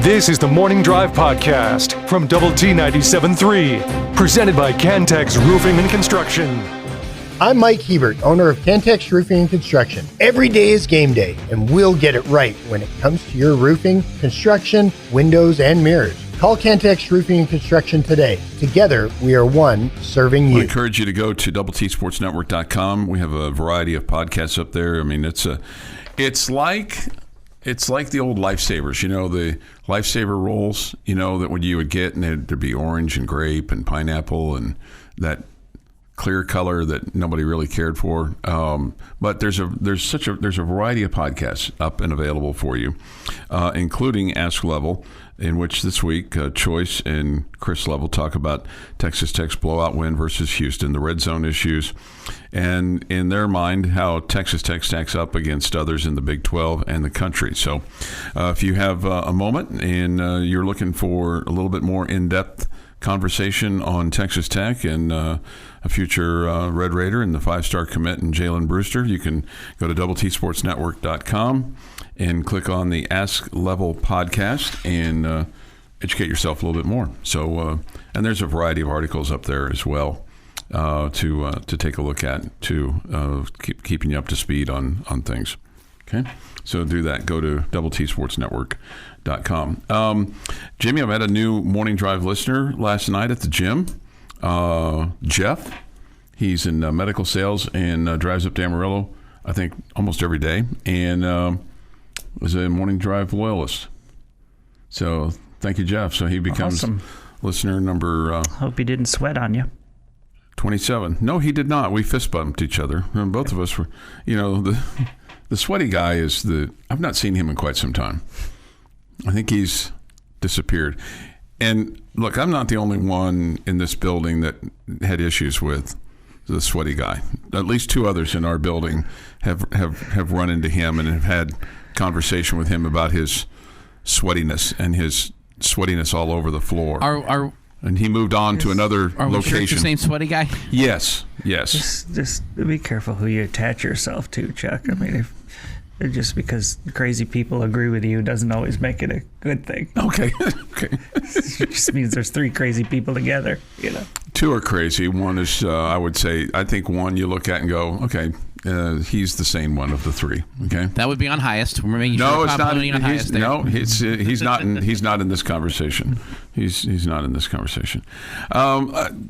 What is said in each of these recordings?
This is the Morning Drive Podcast from Double T 97.3, presented by Cantex Roofing and Construction. I'm Mike Hebert, owner of Cantex Roofing and Construction. Every day is game day, and we'll get it right when it comes to your roofing, construction, windows, and mirrors. Call Cantex Roofing and Construction today. Together, we are one serving you. I encourage you to go to doubleTSportsNetwork.com. We have a variety of podcasts up there. I mean, it's like the old Lifesavers, the Lifesaver rolls, that when you would get, and there'd be orange and grape and pineapple and that clear color that nobody really cared for. But there's a variety of podcasts up and available for you, including Ask Level, in which this week Choice and Chris Level talk about Texas Tech's blowout win versus Houston, the red zone issues, and in their mind how Texas Tech stacks up against others in the Big 12 and the country. So if you have a moment and you're looking for a little bit more in-depth conversation on Texas Tech and a future Red Raider and the 5-star commit in Jalen Brewster, you can go to doubleTSportsNetwork.com and click on the Ask Level podcast and educate yourself a little bit more. So, and there's a variety of articles up there as well to take a look at to keeping you up to speed on things. Okay, so do that. Go to doubleTSportsNetwork.com. Jimmy, I met a new Morning Drive listener last night at the gym. Jeff, he's in medical sales and drives up to Amarillo, I think, almost every day, and was a Morning Drive loyalist. So thank you, Jeff. So he becomes awesome. Listener number... Hope he didn't sweat on you. 27. No, he did not. We fist bumped each other. And both of us were, the sweaty guy is I've not seen him in quite some time. I think he's disappeared. And look, I'm not the only one in this building that had issues with the sweaty guy. At least two others in our building have run into him and have had conversation with him about his sweatiness and his sweatiness all over the floor. And he moved on to another Are we location. sure it's the same sweaty guy? Yes. Just be careful who you attach yourself to, Chuck. I mean, if just because crazy people agree with you doesn't always make it a good thing. Okay. It just means there's three crazy people together, Two are crazy. One is, I think one you look at and go, okay, he's the sane one of the three. Okay, that would be on highest. We're making sure no, it's not. On highest there. No, he's not in this conversation. He's not in this conversation.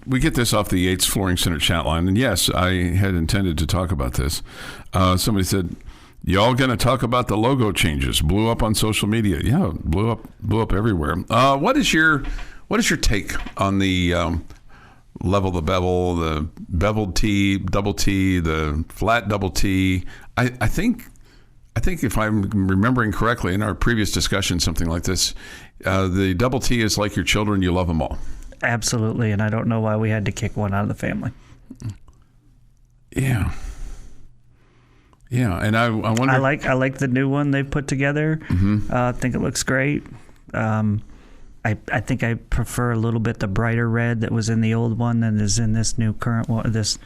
We get this off the Yates Flooring Center chat line, and yes, I had intended to talk about this. Somebody said, "Y'all going to talk about the logo changes? Blew up on social media. Yeah, blew up everywhere. What is your take on the level the bevel, the beveled T, double T, the flat double T? I think if I'm remembering correctly in our previous discussion, something like this, the double T is like your children, you love them all. Absolutely, and I don't know why we had to kick one out of the family. Yeah, and I wonder. I like the new one they've put together. Mm-hmm. I think it looks great. I think I prefer a little bit the brighter red that was in the old one than is in this new current one. This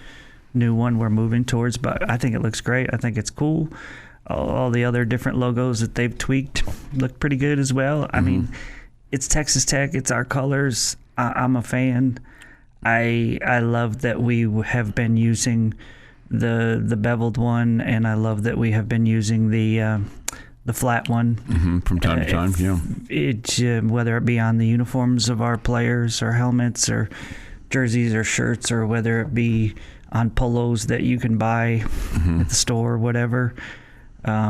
new one we're moving towards, but I think it looks great. I think it's cool. All the other different logos that they've tweaked look pretty good as well. Mm-hmm. I mean, it's Texas Tech. It's our colors. I'm a fan. I love that we have been using the beveled one, and I love that we have been using the flat one from time to time. Whether it be on the uniforms of our players or helmets or jerseys or shirts, or whether it be on polos that you can buy at the store or whatever. I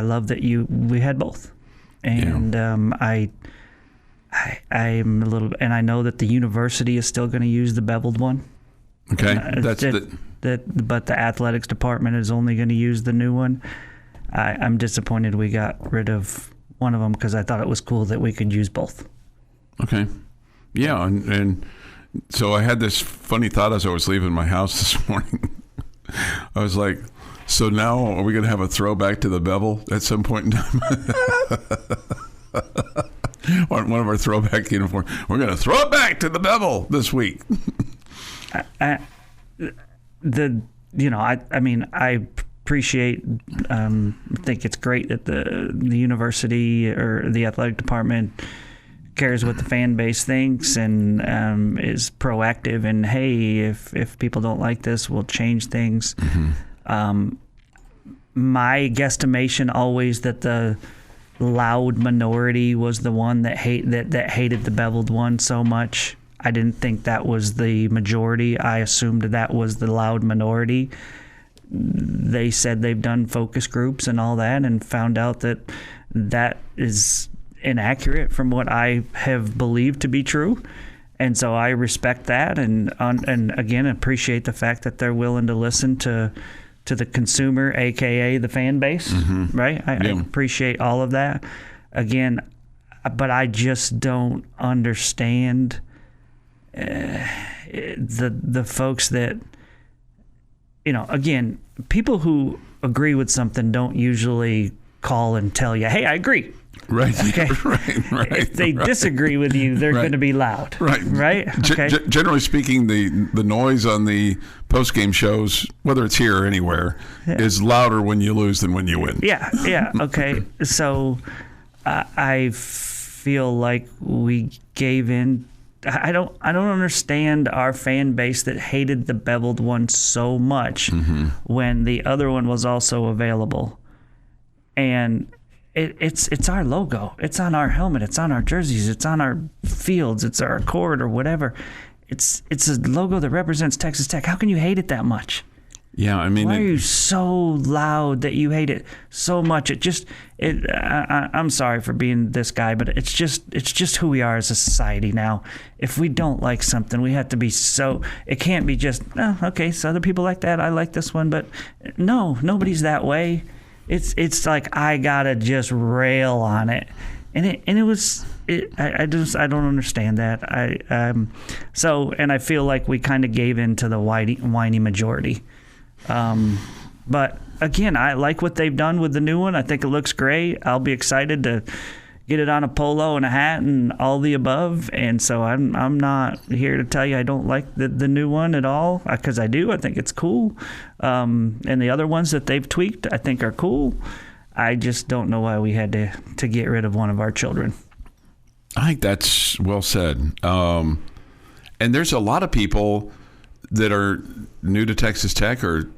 love that we had both, and I'm a little, and I know that the university is still going to use the beveled one. Okay, but the athletics department is only going to use the new one. I'm disappointed we got rid of one of them because I thought it was cool that we could use both. Okay. Yeah, and so I had this funny thought as I was leaving my house this morning. I was like, so now are we going to have a throwback to the bevel at some point in time? One of our throwback uniforms. We're going to throw it back to the bevel this week. appreciate, think it's great that the university or the athletic department cares what the fan base thinks and is proactive. And hey, if people don't like this, we'll change things. My guesstimation always that the loud minority was the one that hated the beveled one so much. I didn't think that was the majority. I assumed that was the loud minority. They said they've done focus groups and all that and found out that is inaccurate from what I have believed to be true. And so I respect that and again appreciate the fact that they're willing to listen to the consumer, aka the fan base, right? I appreciate all of that. Again, but I just don't understand the folks that, again, people who agree with something don't usually call and tell you, hey, I agree. Right. Okay. Right. If they disagree with you, they're going to be loud. Right. Okay. Generally speaking, the noise on the post-game shows, whether it's here or anywhere, is louder when you lose than when you win. Yeah. Okay. So I feel like we gave in. I don't understand our fan base that hated the beveled one so much when the other one was also available. And it's our logo. It's on our helmet. It's on our jerseys. It's on our fields. It's our cord or whatever. It's a logo that represents Texas Tech. How can you hate it that much? Yeah, I mean, why are you so loud that you hate it so much? I'm sorry for being this guy, but it's just who we are as a society now. If we don't like something, we have to be so. It can't be just okay. So other people like that. I like this one, but no, nobody's that way. It's like I gotta just rail on it, and it was. I don't understand that. And I feel like we kind of gave in to the whiny majority. But again, I like what they've done with the new one. I think it looks great. I'll be excited to get it on a polo and a hat and all the above. And so I'm not here to tell you I don't like the new one at all, because I do. I think it's cool. And the other ones that they've tweaked, I think are cool. I just don't know why we had to get rid of one of our children. I think that's well said. And there's a lot of people that are new to Texas Tech or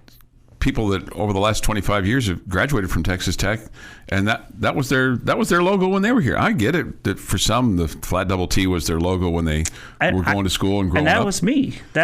people that over the last 25 years have graduated from Texas Tech, and that was their logo when they were here. I get it that for some the flat double T was their logo when they were going to school and growing up. And that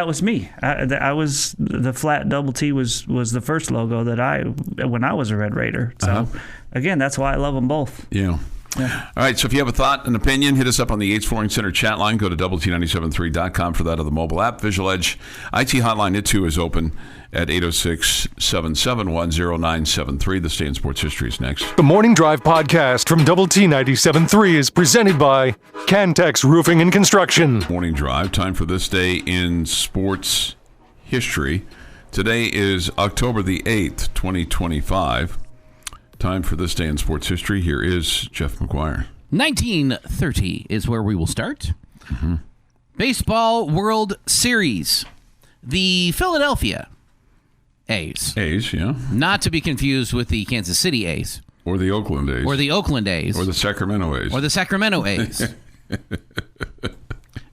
was me. I was the flat double T was the first logo that when I was a Red Raider. So again, that's why I love them both. Yeah. Yeah. All right, so if you have a thought, an opinion, hit us up on the Yates Flooring Center chat line. Go to WT973.com for that, or the mobile app. Visual Edge IT hotline, it too is open at 806-771-0973. The Stay in Sports History is next. The Morning Drive podcast from Double T 97.3 is presented by Cantex Roofing and Construction. Morning Drive, time for this day in sports history. Today is October the 8th, 2025. Time for this day in sports history. Here is Jeff McGuire. 1930 is where we will start. Baseball World Series. The Philadelphia A's. A's, yeah. Not to be confused with the Kansas City A's. Or the Oakland A's. Or the Oakland A's. Or the Sacramento A's. Or the Sacramento A's.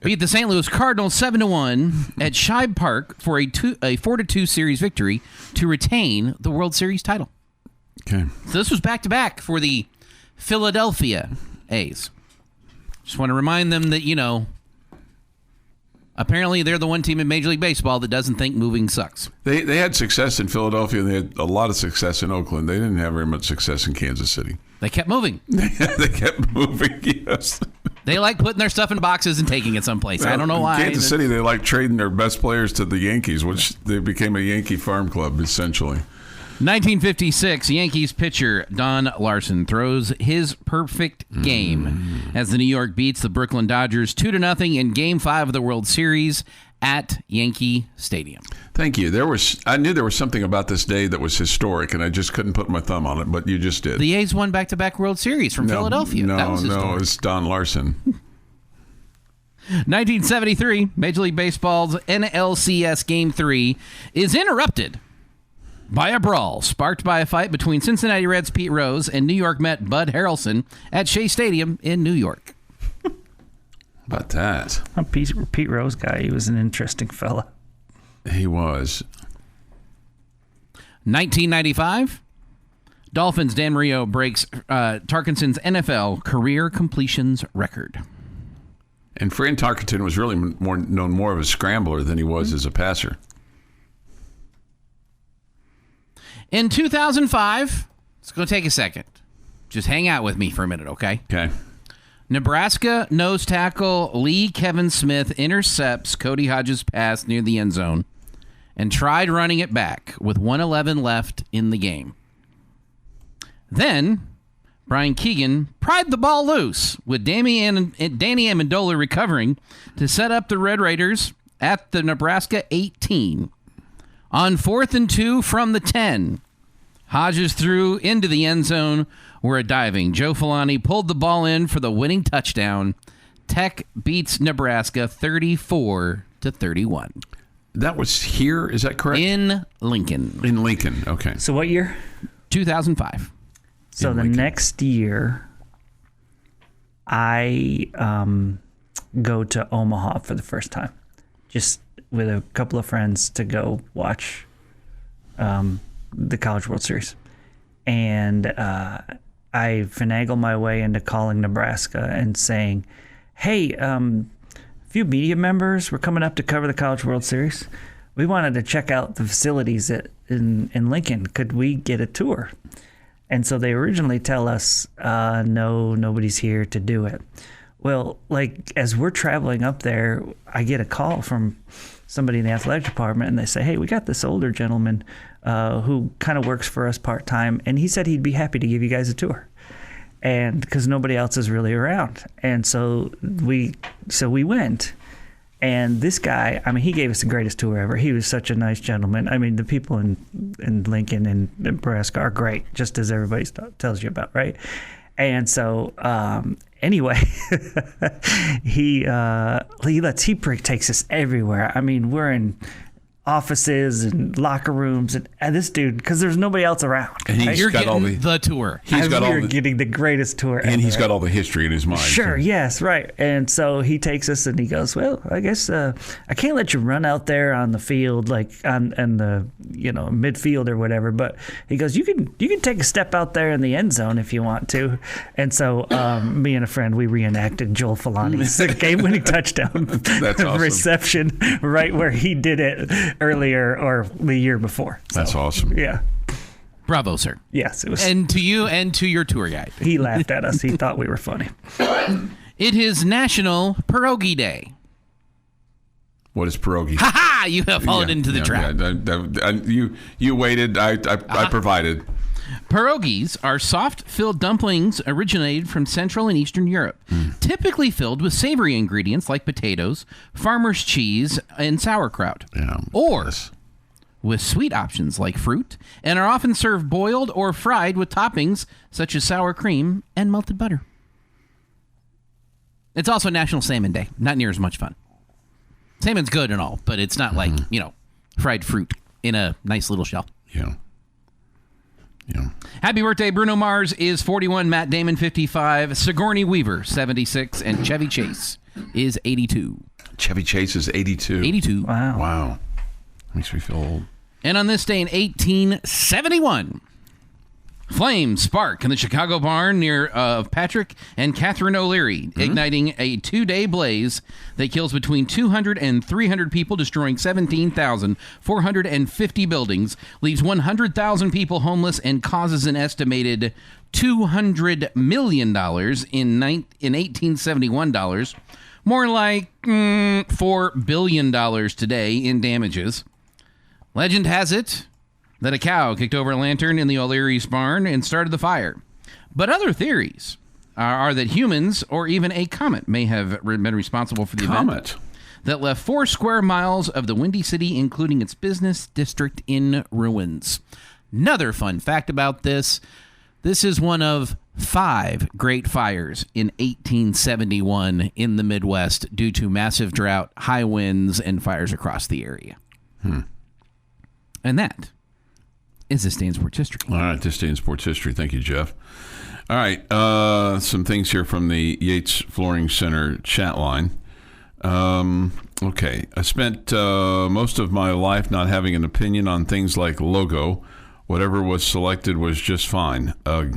Beat the St. Louis Cardinals 7-1 at Shibe Park for a 4-2 series victory to retain the World Series title. Okay. So this was back-to-back for the Philadelphia A's. Just want to remind them that, apparently they're the one team in Major League Baseball that doesn't think moving sucks. They had success in Philadelphia, and they had a lot of success in Oakland. They didn't have very much success in Kansas City. They kept moving. They kept moving, yes. They like putting their stuff in boxes and taking it someplace. I don't know why. In Kansas City, they like trading their best players to the Yankees, which they became a Yankee farm club, essentially. 1956, Yankees pitcher Don Larson throws his perfect game as the New York beats the Brooklyn Dodgers 2-0 in Game 5 of the World Series at Yankee Stadium. Thank you. I knew there was something about this day that was historic, and I just couldn't put my thumb on it, but you just did. The A's won back-to-back World Series from Philadelphia. No, it's Don Larson. 1973, Major League Baseball's NLCS Game 3 is interrupted by a brawl sparked by a fight between Cincinnati Reds Pete Rose and New York Met Bud Harrelson at Shea Stadium in New York. About that. Pete Rose guy, he was an interesting fella. He was. 1995, Dolphins' Dan Marino breaks Tarkinson's NFL career completions record. And Fran Tarkenton was really known more of a scrambler than he was as a passer. In 2005, it's going to take a second. Just hang out with me for a minute, okay? Okay. Nebraska nose tackle Lee Kevin Smith intercepts Cody Hodges' pass near the end zone and tried running it back with 1:11 left in the game. Then Brian Keegan pried the ball loose with Danny Amendola recovering to set up the Red Raiders at the Nebraska 18. On 4th and 2 from the 10, Hodges threw into the end zone where a diving Joe Filani pulled the ball in for the winning touchdown. Tech beats Nebraska 34-31. That was here, is that correct? In Lincoln. In Lincoln, okay. So what year? 2005. So the next year, I go to Omaha for the first time, just with a couple of friends to go watch the College World Series. And I finagle my way into calling Nebraska and saying, hey, a few media members were coming up to cover the College World Series. We wanted to check out the facilities in Lincoln. Could we get a tour? And so they originally tell us, no, nobody's here to do it. Well, like as we're traveling up there, I get a call from somebody in the athletic department, and they say, hey, we got this older gentleman who kind of works for us part-time, and he said he'd be happy to give you guys a tour. And because nobody else is really around. And so we went. And this guy, I mean, he gave us the greatest tour ever. He was such a nice gentleman. I mean, the people in Lincoln and Nebraska are great, just as everybody tells you about, right? And so, anyway, he takes us everywhere. I mean, we're in offices and locker rooms, and this dude, because there's nobody else around. And You're getting the tour. You're getting the greatest tour ever. And he's got all the history in his mind. Sure, yes, right. And so he takes us and he goes, well, I guess I can't let you run out there on the field, like on the midfield or whatever, but he goes, you can take a step out there in the end zone if you want to. And so me and a friend, we reenacted Joel Filani's game-winning touchdown reception right where he did it earlier or the year before. So, that's awesome. Yeah. Bravo, sir. Yes, it was. And to you and to your tour guide. He laughed at us. He thought we were funny. It is National Pierogi Day. What is pierogi? Ha ha! You have fallen into the trap. You waited. I provided. Pierogies are soft-filled dumplings originated from Central and Eastern Europe, typically filled with savory ingredients like potatoes, farmer's cheese, and sauerkraut, or with sweet options like fruit, and are often served boiled or fried with toppings such as sour cream and melted butter. It's also National Salmon Day. Not near as much fun. Salmon's good and all, but it's not like, fried fruit in a nice little shell. Yeah. Happy birthday, Bruno Mars is 41, Matt Damon 55, Sigourney Weaver 76, and Chevy Chase is 82. Chevy Chase is 82. 82. Wow. Makes me feel old. And on this day in 1871, flames spark in the Chicago barn near Patrick and Catherine O'Leary, igniting a 2-day blaze that kills between 200 and 300 people, destroying 17,450 buildings, leaves 100,000 people homeless, and causes an estimated $200 million in 1871 dollars, more like $4 billion today in damages. Legend has it that a cow kicked over a lantern in the O'Leary's barn and started the fire. But other theories are that humans or even a comet may have been responsible for the event that left 4 square miles of the Windy City, including its business district, in ruins. Another fun fact about this is one of 5 great fires in 1871 in the Midwest due to massive drought, high winds, and fires across the area. And that is this day in sports history. All right, this day in sports history. Thank you, Jeff. All right, some things here from the Yates Flooring Center chat line. Okay, I spent most of my life not having an opinion on things like logo. Whatever was selected was just fine. Our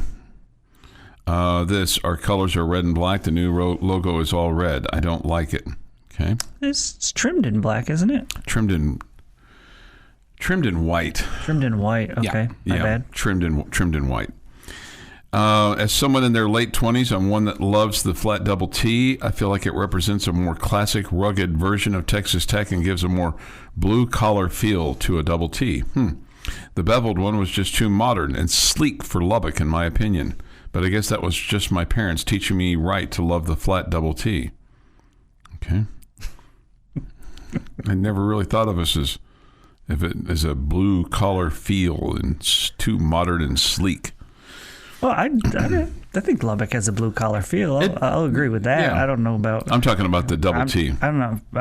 colors are red and black. The new logo is all red. I don't like it. Okay. It's trimmed in black, isn't it? Trimmed in white. Trimmed in white. Okay, my bad. Trimmed in white. As someone in their late 20s, I'm one that loves the flat double T. I feel like it represents a more classic, rugged version of Texas Tech and gives a more blue-collar feel to a double T. The beveled one was just too modern and sleek for Lubbock, in my opinion. But I guess that was just my parents teaching me right to love the flat double T. Okay. I never really thought of us as if it is a blue-collar feel and too modern and sleek. Well, I think Lubbock has a blue collar feel. I'll agree with that. Yeah. I don't know about. I'm talking about the double T. I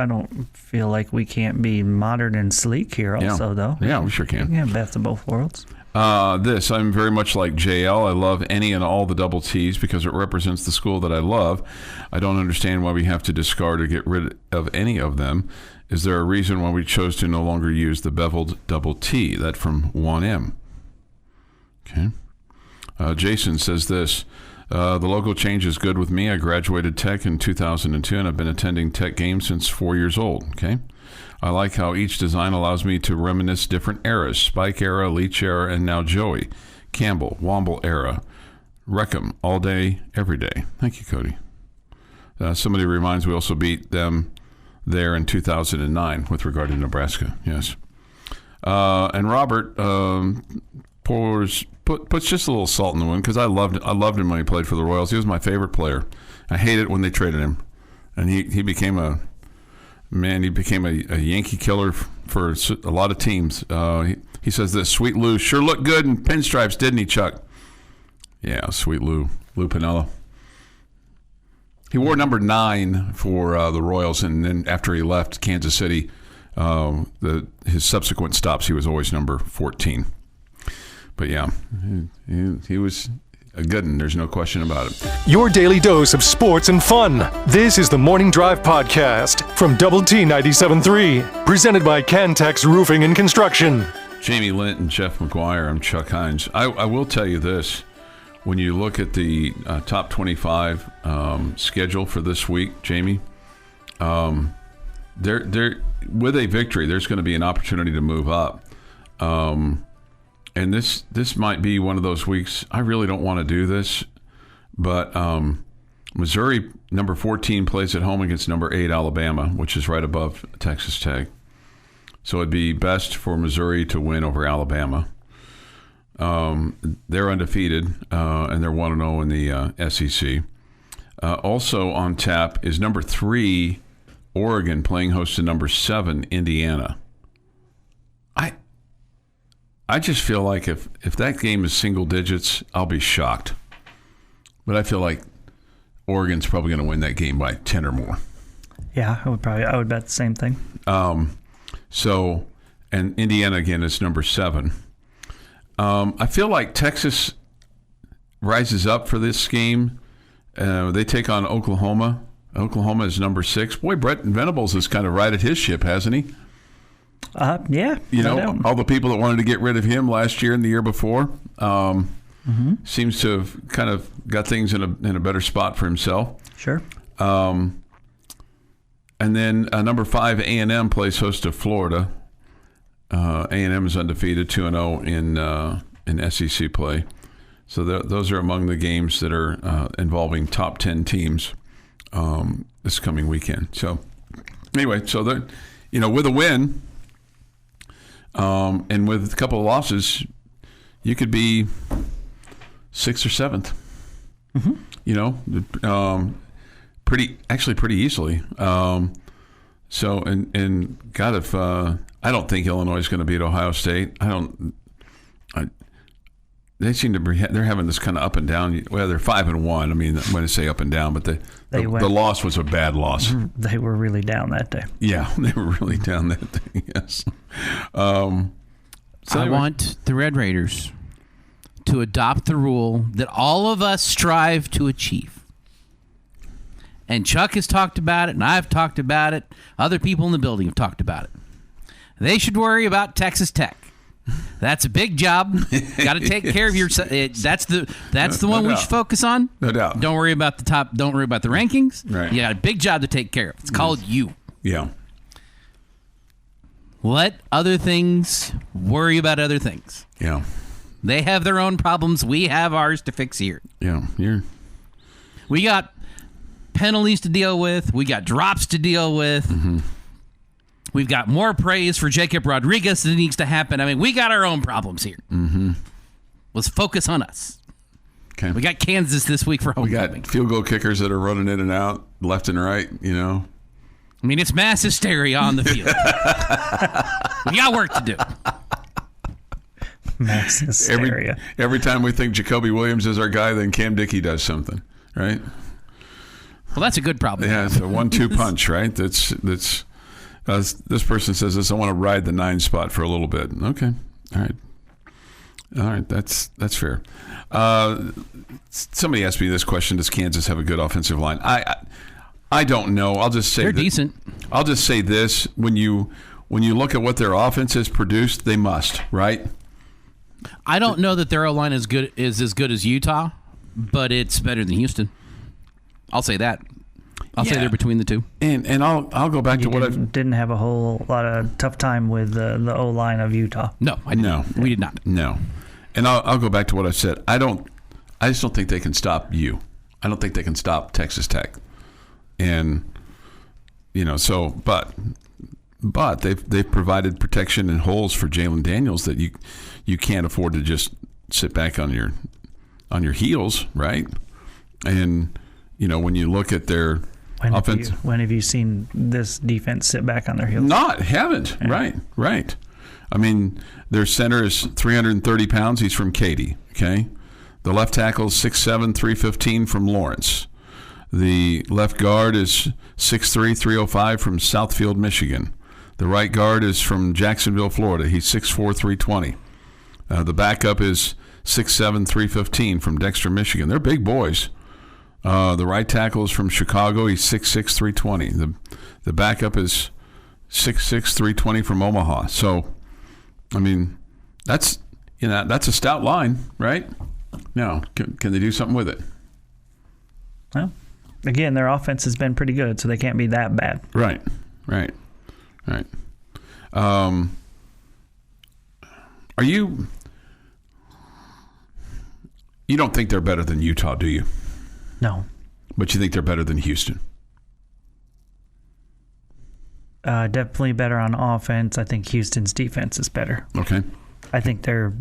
don't feel like we can't be modern and sleek here. Also, though. Yeah, we sure can. Yeah, best of both worlds. I'm very much like JL. I love any and all the double T's because it represents the school that I love. I don't understand why we have to discard or get rid of any of them. Is there a reason why we chose to no longer use the beveled double T? That from 1M. Okay. Jason says this, the logo change is good with me. I graduated Tech in 2002 and I've been attending Tech games since 4 years old. Okay. I like how each design allows me to reminisce different eras, Spike era, Leach era, and now Joey, Campbell, Womble era, Wreckham, all day, every day. Thank you, Cody. Somebody reminds we also beat them there in 2009 with regard to Nebraska. Yes. And Robert puts just a little salt in the wound because I loved him when he played for the Royals. He was my favorite player. I hated it when they traded him, and he became a Yankee killer for a lot of teams. He says this, Sweet Lou sure looked good in pinstripes, didn't he, Chuck? Yeah, Sweet Lou Piniella. He wore number 9 for the Royals, and then after he left Kansas City, his subsequent stops, he was always number 14. But yeah, he was a good one. There's no question about it. Your daily dose of sports and fun. This is the Morning Drive Podcast from Double T 97.3, presented by Cantex Roofing and Construction. Jamie Lent and Jeff McGuire. I'm Chuck Heinz. I will tell you this. When you look at the top 25 schedule for this week, Jamie, with a victory, there's going to be an opportunity to move up. And this might be one of those weeks. I really don't want to do this, but Missouri, number 14, plays at home against number 8, Alabama, which is right above Texas Tech. So it'd be best for Missouri to win over Alabama. They're undefeated, and they're 1-0 in the SEC. Also on tap is number 3, Oregon, playing host to number 7, Indiana. I just feel like if that game is single digits, I'll be shocked. But I feel like Oregon's probably going to win that game by 10 or more. Yeah, I would bet the same thing. And Indiana again is number 7. I feel like Texas rises up for this game. They take on Oklahoma. Oklahoma is number 6. Boy, Brett Venables has kind of righted his ship, hasn't he? Yeah. You know, all the people that wanted to get rid of him last year and the year before seems to have kind of got things in a better spot for himself. Sure. And then number 5, A&M plays host to Florida. A&M is undefeated, 2-0 in SEC play. So those are among the games that are involving top 10 teams this coming weekend. So anyway, so with a win and with a couple of losses, you could be 6th or 7th. Mm-hmm. Pretty easily. So God, if I don't think Illinois is going to beat Ohio State. They seem to be. They're having this kind of up and down. Well, they're 5-1. I mean, I'm going to say up and down, but the loss was a bad loss. They were really down that day. Yeah, they were really down that day. Yes. So I want the Red Raiders to adopt the rule that all of us strive to achieve. And Chuck has talked about it, and I've talked about it. Other people in the building have talked about it. They should worry about Texas Tech. That's a big job. Got to take care of yourself. That's the one we should focus on. No doubt. Don't worry about the top. Don't worry about the rankings. Right. You got a big job to take care of. It's called you. Yeah. Let other things worry about other things. Yeah. They have their own problems. We have ours to fix here. Yeah. We got penalties to deal with. We got drops to deal with. Mm-hmm. We've got more praise for Jacob Rodriguez that needs to happen. I mean, we got our own problems here. Mm-hmm. Let's focus on us. Okay. We got Kansas this week for homecoming. We got field goal kickers that are running in and out, left and right, I mean, it's mass hysteria on the field. We got work to do. Mass hysteria. Every time we think Jacoby Williams is our guy, then Cam Dickey does something, right? Well, that's a good problem. Yeah, it's a 1-2 punch, right? That's this person says this. I want to ride the 9 spot for a little bit. Okay, all right. That's fair. Somebody asked me this question: does Kansas have a good offensive line? I don't know. I'll just say they're decent. I'll just say this: when you look at what their offense has produced, they must, right? I don't know that their O-line is as good as Utah, but it's better than Houston. I'll say that. I'll say they're between the two. And I'll go back to what I didn't have a whole lot of tough time with the O-line of Utah. No, we did not. No, and I'll go back to what I said. I just don't think they can stop you. I don't think they can stop Texas Tech, and but they've provided protection and holes for Jalen Daniels that you can't afford to just sit back on your heels, right? And when you look at their offense, when have you seen this defense sit back on their heels? Haven't. Yeah. Right. I mean, their center is 330 pounds. He's from Katy. Okay, the left tackle is 6'7", 315 from Lawrence. The left guard is 6'3", 305 from Southfield, Michigan. The right guard is from Jacksonville, Florida. He's 6'4", 320. The backup is 6'7", 315 from Dexter, Michigan. They're big boys. The right tackle is from Chicago. He's 6'6", 320. The backup is 6'6", 320 from Omaha. So, I mean, that's a stout line, right? Now, can they do something with it? Well, again, their offense has been pretty good, so they can't be that bad. Right. Are you don't think they're better than Utah, do you? No. But you think they're better than Houston? Definitely better on offense. I think Houston's defense is better. Okay. I think they're...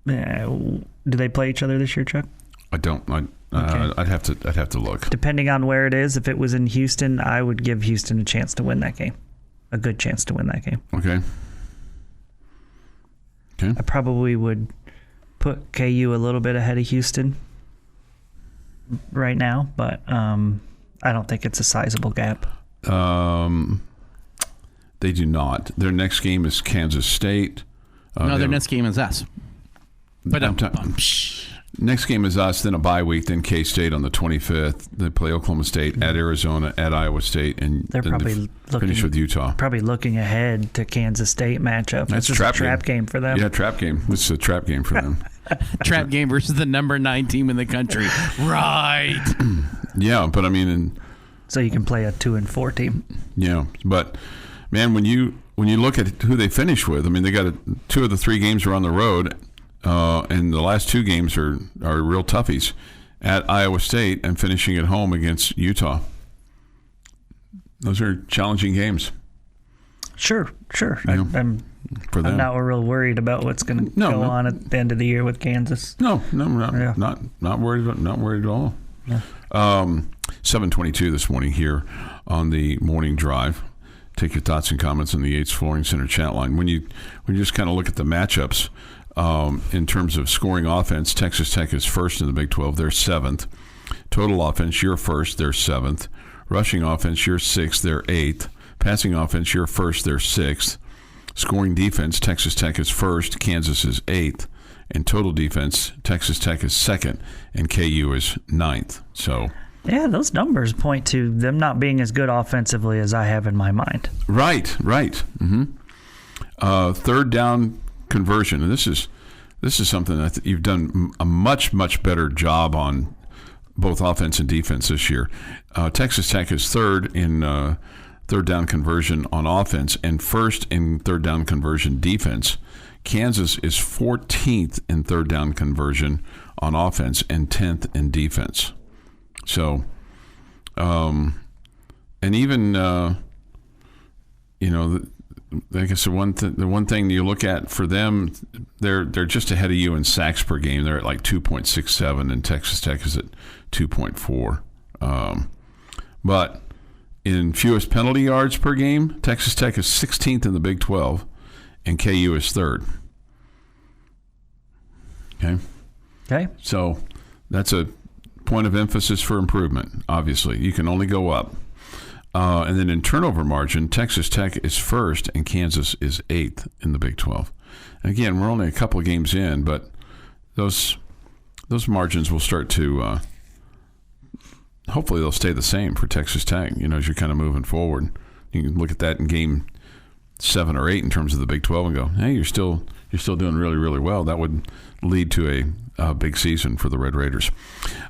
do they play each other this year, Chuck? I don't. Okay. I'd have to look. Depending on where it is, if it was in Houston, I would give Houston a chance to win that game. A good chance to win that game. Okay. I probably would put KU a little bit ahead of Houston right now, but I don't think it's a sizable gap. They do not. Their next game is Kansas State. No, their next game is us. But next game is us, then a bye week, then K-State on the 25th. They play Oklahoma State, at Arizona, at Iowa State, and they're probably finish with Utah. Probably looking ahead to Kansas State matchup. That's a trap game for them. Yeah, trap game. This is a trap game for them. Trap game versus the number 9 team in the country. Right. Yeah, but I mean... So you can play a 2-4 team. Yeah, but, man, when you look at who they finished with, I mean, they got 2 of the 3 games are on the road, and the last 2 games are real toughies at Iowa State and finishing at home against Utah. Those are challenging games. Sure. Yeah. I'm not real worried about what's going to go on at the end of the year with Kansas. No, not worried at all. Yeah. 7:22 this morning here on the morning drive. Take your thoughts and comments on the Yates Flooring Center chat line. When you just kind of look at the matchups in terms of scoring offense, Texas Tech is first in the Big 12. They're 7th. Total offense, you're first. They're 7th. Rushing offense, you're 6th. They're 8th. Passing offense, you're first. They're 6th. Scoring defense, Texas Tech is first, Kansas is 8th. In total defense, Texas Tech is 2nd, and KU is 9th. So, yeah, those numbers point to them not being as good offensively as I have in my mind. Right. Mm-hmm. Third down conversion, and this is something that you've done a much better job on, both offense and defense this year. Texas Tech is third in third down conversion on offense and first in third down conversion defense. Kansas is 14th in third down conversion on offense and 10th in defense. So, and even, I guess the one thing you look at for them, they're just ahead of you in sacks per game. They're at like 2.67, and Texas Tech is at 2.4. But in fewest penalty yards per game, Texas Tech is 16th in the Big 12, and KU is 3rd. Okay. So that's a point of emphasis for improvement. Obviously, you can only go up. And then in turnover margin, Texas Tech is 1st and Kansas is 8th in the Big 12. And again, we're only a couple of games in, but those margins will start to hopefully they'll stay the same for Texas Tech, as you're kind of moving forward. You can look at that in game 7 or 8 in terms of the Big 12 and go, hey, you're still doing really, really well. That would lead to a big season for the Red Raiders.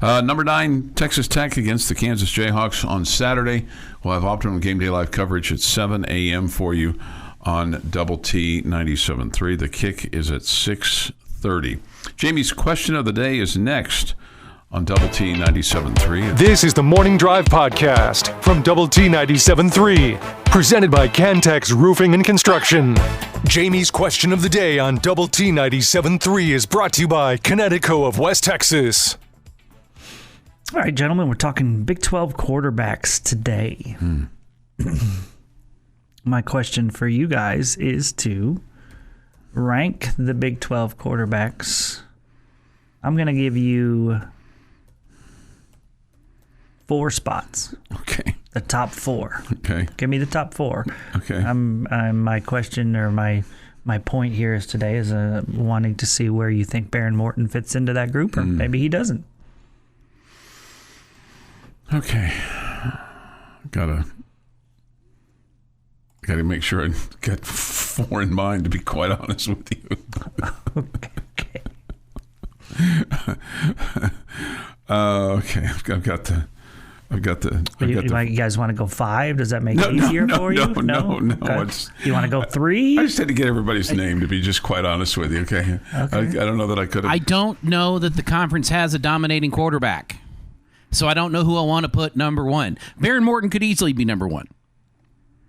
Number 9, Texas Tech against the Kansas Jayhawks on Saturday. We'll have Optimum Game Day Live coverage at 7 a.m. for you on Double T 97.3. The kick is at 6:30. Jamie's question of the day is next on Double T 97.3. This is the Morning Drive Podcast from Double T 97.3, presented by Cantex Roofing and Construction. Jamie's question of the day on Double T 97.3 is brought to you by Connecticut of West Texas. All right, gentlemen, we're talking Big 12 quarterbacks today. My question for you guys is to rank the Big 12 quarterbacks. I'm going to give you 4 spots. Okay. The top 4. Okay. Give me the top 4. Okay. My question or my point here is today is wanting to see where you think Baron Morton fits into that group, or maybe he doesn't. Okay. Gotta make sure I got 4 in mind, to be quite honest with you. Okay. Okay. You guys want to go 5? Does that make it easier for you? No. Okay. You want to go 3? I just had to get everybody's name, to be just quite honest with you. Okay. I don't know that I could have. I don't know that the conference has a dominating quarterback, so I don't know who I want to put number 1. Baron Morton could easily be number 1.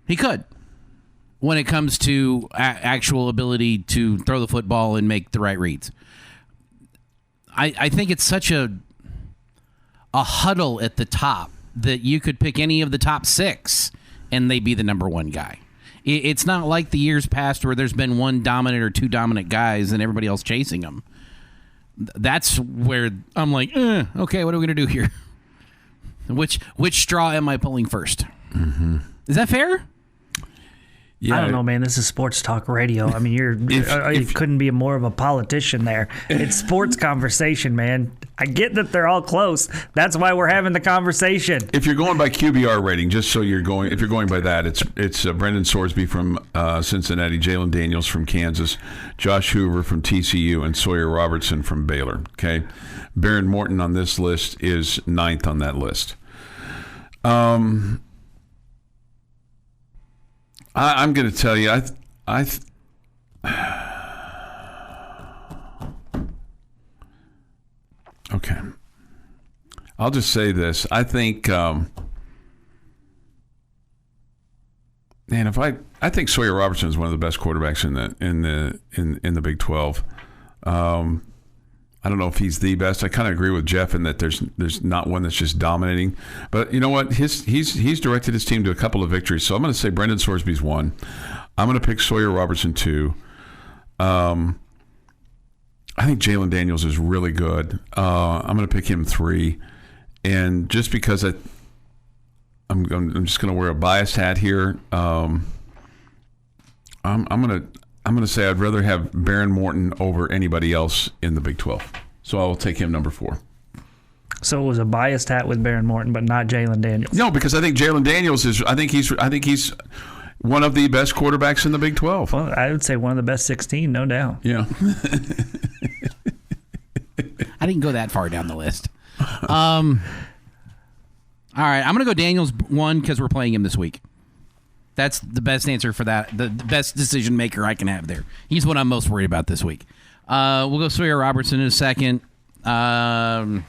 He could, when it comes to actual ability to throw the football and make the right reads. I think it's such a huddle at the top that you could pick any of the top 6 and they'd be the number 1 guy. It's not like the years past where there's been one dominant or 2 dominant guys and everybody else chasing them. That's where I'm like, okay, what are we going to do here? Which straw am I pulling first? Mm-hmm. Is that fair? Yeah, I don't know, man. This is sports talk radio. I mean, you couldn't be more of a politician there. It's sports conversation, man. I get that they're all close. That's why we're having the conversation. If you're going by QBR rating, just so if you're going by that, it's Brendan Sorsby from Cincinnati, Jalen Daniels from Kansas, Josh Hoover from TCU, and Sawyer Robertson from Baylor. Okay, Baron Morton on this list is 9th on that list. I'm going to tell you, okay. I'll just say this. I think, I think Sawyer Robertson is one of the best quarterbacks in the Big 12. I don't know if he's the best. I kind of agree with Jeff in that there's not one that's just dominating. But you know what? He's directed his team to a couple of victories. So I'm going to say Brendan Sorsby's 1. I'm going to pick Sawyer Robertson 2. I think Jalen Daniels is really good. I'm going to pick him 3. And just because I'm just going to wear a biased hat here, I'm gonna say I'd rather have Baron Morton over anybody else in the Big 12. So I'll take him number 4. So it was a biased hat with Baron Morton, but not Jalen Daniels. No, because I think Jalen Daniels is. I think he's one of the best quarterbacks in the Big 12. Well, I would say one of the best 16, no doubt. Yeah. I didn't go that far down the list. All right, I'm going to go Daniels 1 because we're playing him this week. That's the best answer for that. The best decision maker I can have there. He's what I'm most worried about this week. We'll go Sawyer Robertson in a second. I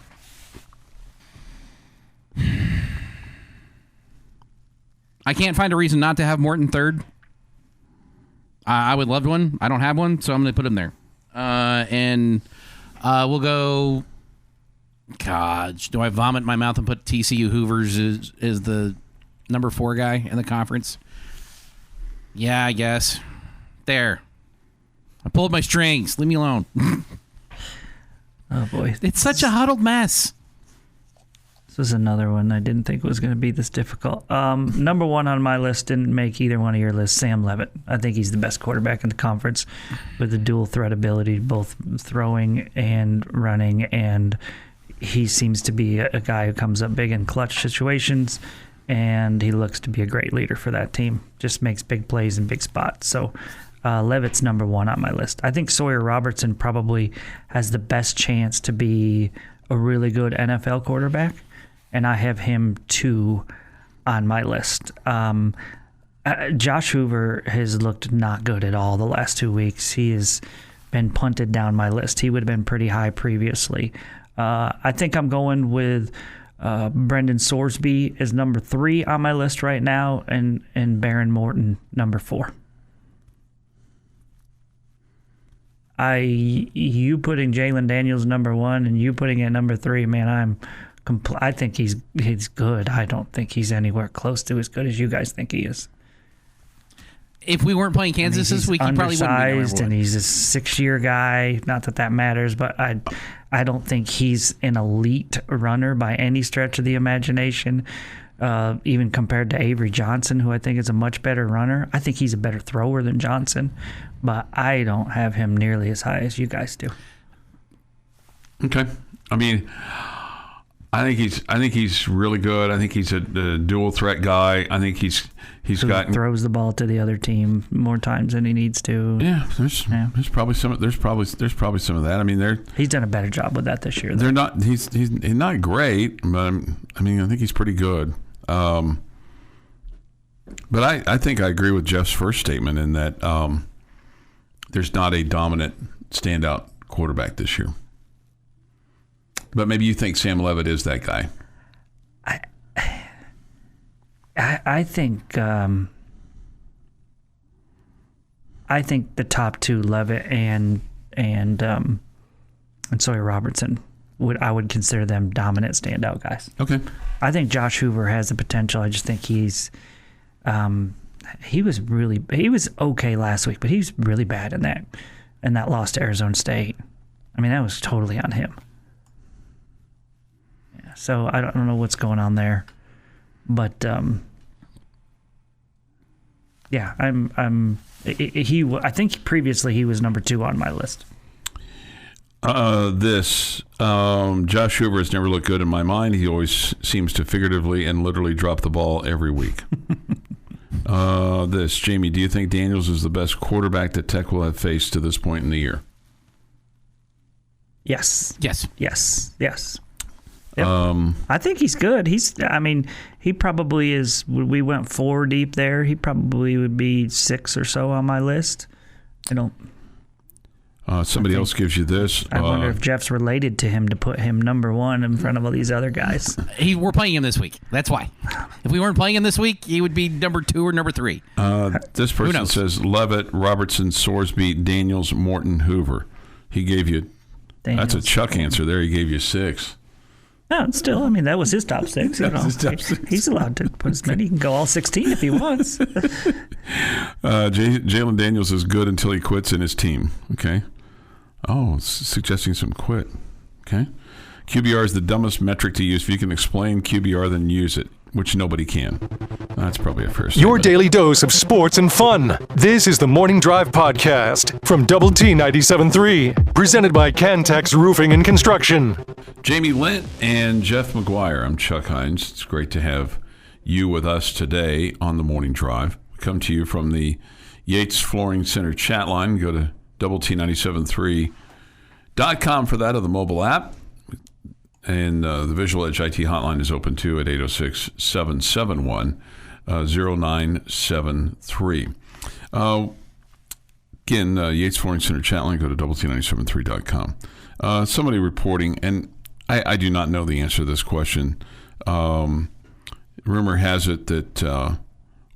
can't find a reason not to have Morton third. I would love one. I don't have one, so I'm going to put him there. And we'll go... Gosh, do I vomit in my mouth and put TCU Hoovers as the number 4 guy in the conference? Yeah, I guess. There. I pulled my strings. Leave me alone. Oh, boy. It's such a huddled mess. This was another one I didn't think was going to be this difficult. Number 1 on my list didn't make either one of your lists, Sam Leavitt. I think he's the best quarterback in the conference with the dual threat ability, both throwing and running, and he seems to be a guy who comes up big in clutch situations, and he looks to be a great leader for that team. Just makes big plays in big spots. So Leavitt's number 1 on my list. I think Sawyer Robertson probably has the best chance to be a really good NFL quarterback, and I have him 2 on my list. Josh Hoover has looked not good at all the last 2 weeks. He has been punted down my list. He would have been pretty high previously. I think I'm going with Brendan Sorsby as number 3 on my list right now, and Baron Morton number 4. You putting Jalen Daniels number 1 and you putting it number 3, man, I think he's good. I don't think he's anywhere close to as good as you guys think he is. If we weren't playing Kansas this week, he probably wouldn't be undersized, and he's a 6-year guy. Not that that matters, but I don't think he's an elite runner by any stretch of the imagination, even compared to Avery Johnson, who I think is a much better runner. I think he's a better thrower than Johnson, but I don't have him nearly as high as you guys do. Okay. I mean, I think he's really good. I think he's a dual threat guy. I think he's got throws the ball to the other team more times than he needs to. Yeah, there's probably some of that. I mean, he's done a better job with that this year. They're not. He's not great, but I mean, I think he's pretty good. But I think I agree with Jeff's first statement in that there's not a dominant standout quarterback this year. But maybe you think Sam Leavitt is that guy. I think the top 2, Leavitt and Sawyer Robertson, I would consider them dominant standout guys. Okay. I think Josh Hoover has the potential. I just think he was okay last week, but he was really bad in that loss to Arizona State. I mean, that was totally on him. Yeah, so I don't know what's going on there. But yeah, I think previously he was number 2 on my list. Josh Hoover has never looked good in my mind. He always seems to figuratively and literally drop the ball every week. Jamie, do you think Daniels is the best quarterback that Tech will have faced to this point in the year? Yes. Yep. I think he's good. He probably is. We went 4 deep there. He probably would be 6 or so on my list. Somebody else gives you this. I wonder if Jeff's related to him to put him number 1 in front of all these other guys. We're playing him this week. That's why. If we weren't playing him this week, he would be number 2 or number 3. This person says Leavitt, Robertson, Sorsby, Daniels, Morton, Hoover. He gave you. Daniels. That's a Chuck answer there. He gave you 6. No, still, that was his top 6. He's allowed to put as many. He can go all 16 if he wants. Jalen Daniels is good until he quits in his team. Okay. Oh, suggesting some quit. Okay. QBR is the dumbest metric to use. If you can explain QBR, then use it. which nobody can. That's probably a fair statement. Your daily dose of sports and fun. This is the Morning Drive Podcast from Double T 97.3, presented by Cantex Roofing and Construction. Jamie Lent and Jeff McGuire. I'm Chuck Heinz. It's great to have you with us today on the Morning Drive. We come to you from the Yates Flooring Center chat line. Go to doublet973.com for that, or the mobile app. And the Visual Edge IT hotline is open too at 806-771-0973. Again, Yates Flooring Center chat line, go to doublet973.com. Somebody reporting, and I do not know the answer to this question. Rumor has it that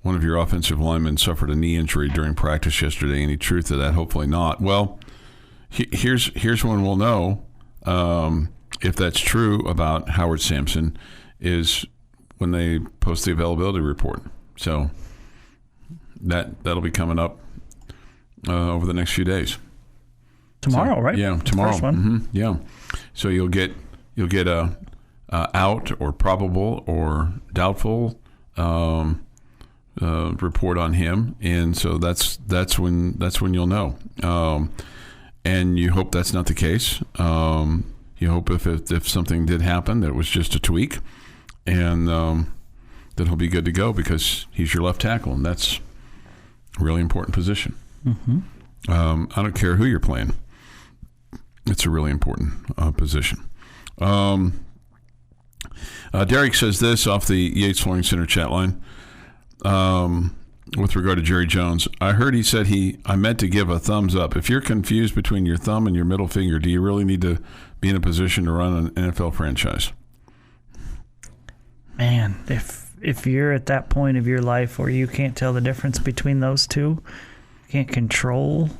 one of your offensive linemen suffered a knee injury during practice yesterday. Any truth to that? Hopefully not. Well, here's when we'll know if that's true about Howard Sampson, is when they post the availability report. So that'll be coming up over the next few days. Tomorrow, so, right? Yeah, tomorrow. The first one. Mm-hmm, yeah. So you'll get a out or probable or doubtful report on him, and so that's when you'll know. And you hope that's not the case. You hope if something did happen that it was just a tweak, and that he'll be good to go, because he's your left tackle, and that's a really important position. Mm-hmm. I don't care who you're playing. It's a really important position. Derek says this off the Yates Flooring Center chat line with regard to Jerry Jones. I heard he said I meant to give a thumbs up. If you're confused between your thumb and your middle finger, do you really need to be in a position to run an NFL franchise? Man, if you're at that point of your life where you can't tell the difference between those two, can't control,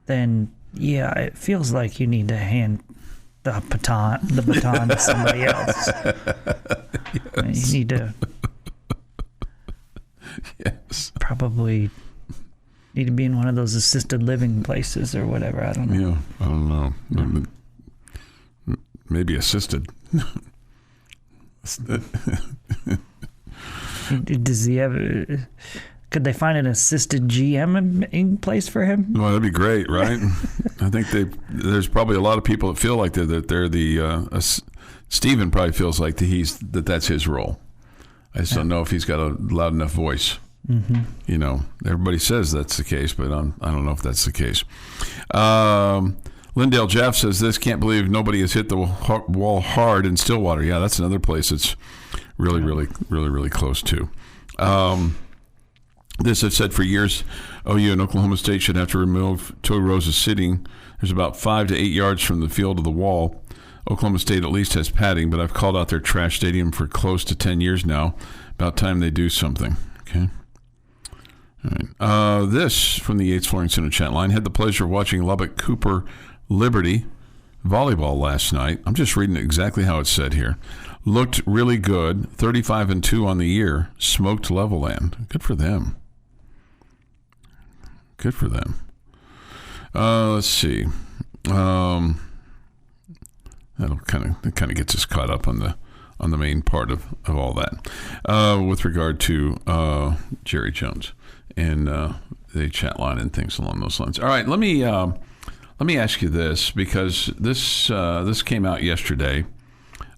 then yeah, it feels like you need to hand the baton to somebody else. Yes. You need to probably need to be in one of those assisted living places or whatever. I don't know. Yeah, I don't know. Maybe assisted. Does he have? Could they find an assisted GM in place for him? Well, that'd be great, right? I think there's probably a lot of people that feel like they're the. Steven probably feels like that's his role. I just don't know if he's got a loud enough voice. Mm-hmm. You know, everybody says that's the case, but I don't know if that's the case. Lindale Jeff says this: can't believe nobody has hit the wall hard in Stillwater. Yeah, that's another place that's really close to. This I've said for years. OU and Oklahoma State should have to remove two rows of seating. There's about 5 to 8 yards from the field to the wall. Oklahoma State at least has padding, but I've called out their trash stadium for close to 10 years now. About time they do something. Okay. All right. This from the Yates Flooring Center chat line. Had the pleasure of watching Lubbock Cooper Liberty volleyball last night. I'm just reading exactly how it's said here. Looked really good. 35-2 on the year. Smoked Levelland. Good for them. Good for them. Let's see. That kind of gets us caught up on the main part of all that with regard to Jerry Jones and the chat line and things along those lines. All right, let me ask you this, because this came out yesterday.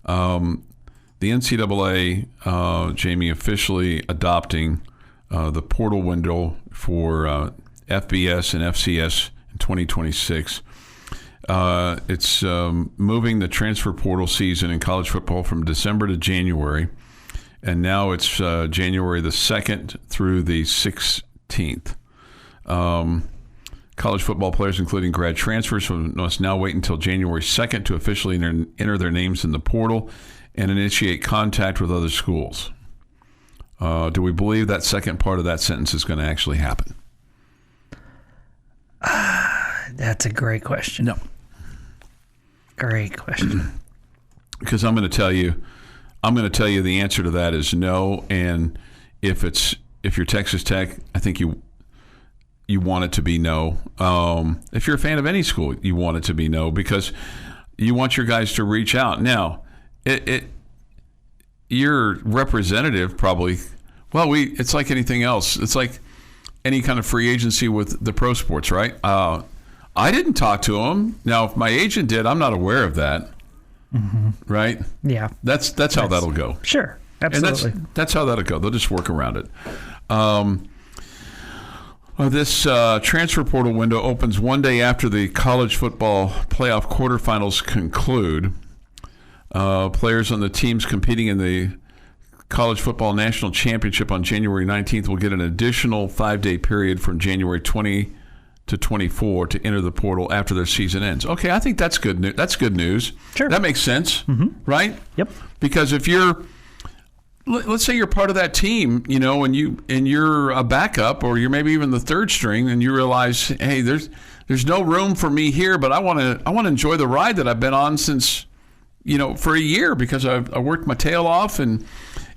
The NCAA, Jamie, officially adopting the portal window for FBS and FCS in 2026. It's moving the transfer portal season in college football from December to January, and now it's January the 2nd through the 16th. College football players, including grad transfers, must now wait until January 2nd to officially enter their names in the portal and initiate contact with other schools. Do we believe that second part of that sentence is going to actually happen? That's a great question. No. Great question. Because I'm going to tell you the answer to that is no. And if you're Texas Tech, I think you want it to be no. If you're a fan of any school, you want it to be no, because you want your guys to reach out. Now, your representative probably, it's like anything else. It's like any kind of free agency with the pro sports, right? I didn't talk to him. Now, if my agent did, I'm not aware of that. Right? Yeah. That's how that'll go. Sure. Absolutely. And that's how that'll go. They'll just work around it. This transfer portal window opens one day after the college football playoff quarterfinals conclude. Players on the teams competing in the College Football National Championship on January 19th will get an additional 5-day period from January 20 to 24 to enter the portal after their season ends. Okay, I think that's good news. That's good news. Sure. That makes sense, right? Yep. Because if let's say you're part of that team, and you're a backup, or you're maybe even the third string, and you realize, hey, there's no room for me here, but I want to enjoy the ride that I've been on since, for a year, because I worked my tail off, and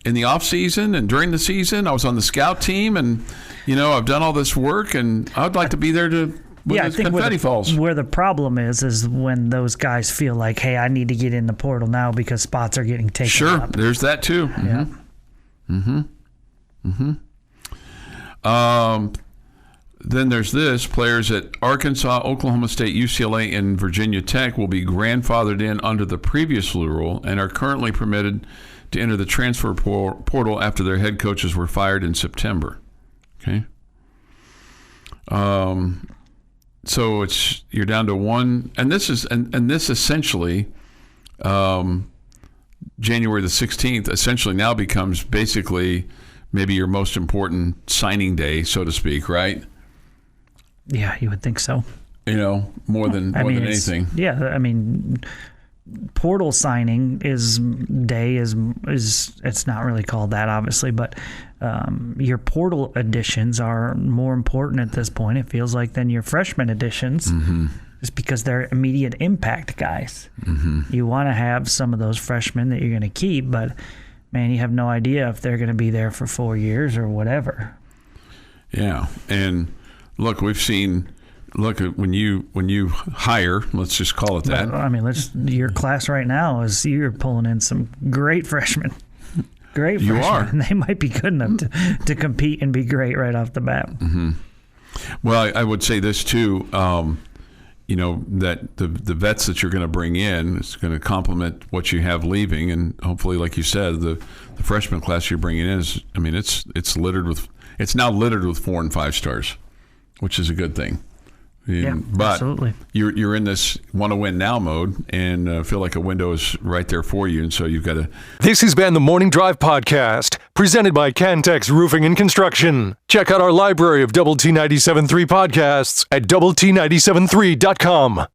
in the off season and during the season, I was on the scout team, and I've done all this work, and I'd like to be there when I think confetti falls. Where the problem is when those guys feel like, hey, I need to get in the portal now because spots are getting taken Sure, up. there's that too. Yeah. Then there's this. Players at Arkansas, Oklahoma State, UCLA, and Virginia Tech will be grandfathered in under the previous rule and are currently permitted to enter the transfer portal after their head coaches were fired in September. Okay. So you're down to one, and this essentially, January the 16th essentially now becomes basically maybe your most important signing day, so to speak, right? Yeah, you would think so. More than anything. Yeah, I mean, portal signing is it's not really called that, obviously, but your portal additions are more important at this point, it feels like, than your freshman additions. Just because they're immediate impact guys. You want to have some of those freshmen that you're going to keep, but man, you have no idea if they're going to be there for 4 years or whatever. Yeah, and look, we've seen. Look, when you hire, let's just call it that. I mean, your class right now you're pulling in some great freshmen. Great freshmen. You are. And they might be good enough to compete and be great right off the bat. Well, I would say this too. That the vets that you're going to bring in is going to complement what you have leaving, and hopefully, like you said, the freshman class you're bringing in is. I mean, it's now littered with 4 and 5 stars, which is a good thing. But absolutely. You're in this want to win now mode, and feel like a window is right there for you, and so you've got to. This has been the Morning Drive Podcast, presented by Cantex Roofing and Construction. Check out our library of Double T 97.3 podcasts at doublet97.3.com.